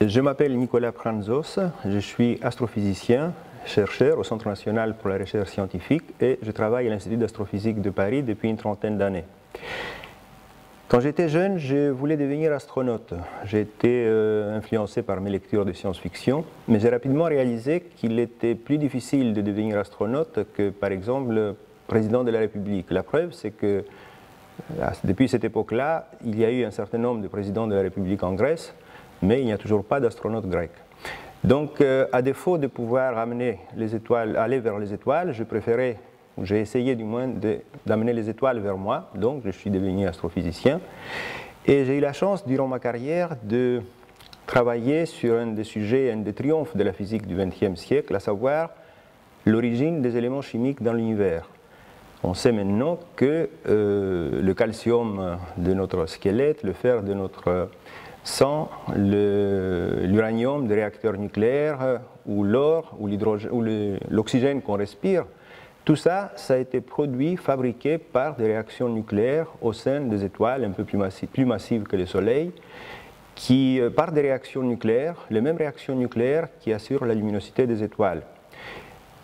Je m'appelle Nicolas Pranzos, je suis astrophysicien, chercheur au Centre national pour la recherche scientifique et je travaille à l'Institut d'astrophysique de Paris depuis une trentaine d'années. Quand j'étais jeune, je voulais devenir astronaute. J'ai été influencé par mes lectures de science-fiction, mais j'ai rapidement réalisé qu'il était plus difficile de devenir astronaute que, par exemple, le président de la République. La preuve, c'est que depuis cette époque-là, il y a eu un certain nombre de présidents de la République en Grèce, mais il n'y a toujours pas d'astronaute grec. Donc, à défaut de pouvoir amener les étoiles, aller vers les étoiles, j'ai essayé du moins d'amener les étoiles vers moi, donc je suis devenu astrophysicien. Et j'ai eu la chance, durant ma carrière, de travailler sur un des sujets, un des triomphes de la physique du XXe siècle, à savoir l'origine des éléments chimiques dans l'univers. On sait maintenant que le calcium de notre squelette, le fer de notre sang, l'uranium des réacteurs nucléaires, ou l'or, ou l'oxygène qu'on respire, tout ça, ça a été produit, fabriqué par des réactions nucléaires au sein des étoiles un peu plus massives que le Soleil, par des réactions nucléaires, les mêmes réactions nucléaires qui assurent la luminosité des étoiles.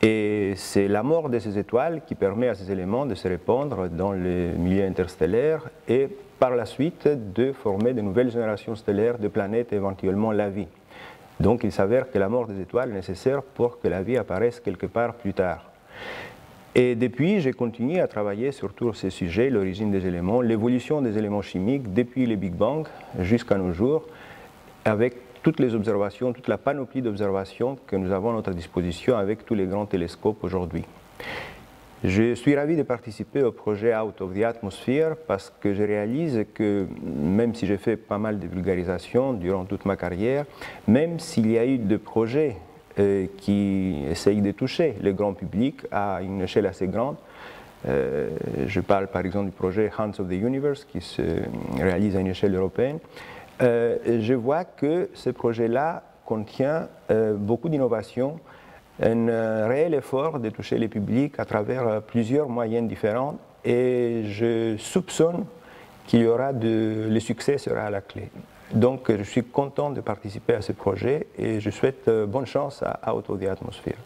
Et c'est la mort de ces étoiles qui permet à ces éléments de se répandre dans les milieux interstellaires et par la suite de former de nouvelles générations stellaires de planètes et éventuellement la vie. Donc il s'avère que la mort des étoiles est nécessaire pour que la vie apparaisse quelque part plus tard. Et depuis, j'ai continué à travailler sur tous ces sujets, l'origine des éléments, l'évolution des éléments chimiques depuis le Big Bang jusqu'à nos jours, avec toutes les observations, toute la panoplie d'observations que nous avons à notre disposition avec tous les grands télescopes aujourd'hui. Je suis ravi de participer au projet Out of the Atmosphere parce que je réalise que, même si j'ai fait pas mal de vulgarisation durant toute ma carrière, même s'il y a eu des projets qui essayent de toucher le grand public à une échelle assez grande, je parle par exemple du projet Hands of the Universe qui se réalise à une échelle européenne, je vois que ce projet-là contient beaucoup d'innovations, un réel effort de toucher les publics à travers plusieurs moyens différents et je soupçonne qu'il y aura le succès sera à la clé. Donc je suis content de participer à ce projet et je souhaite bonne chance à Out of the Atmosphere.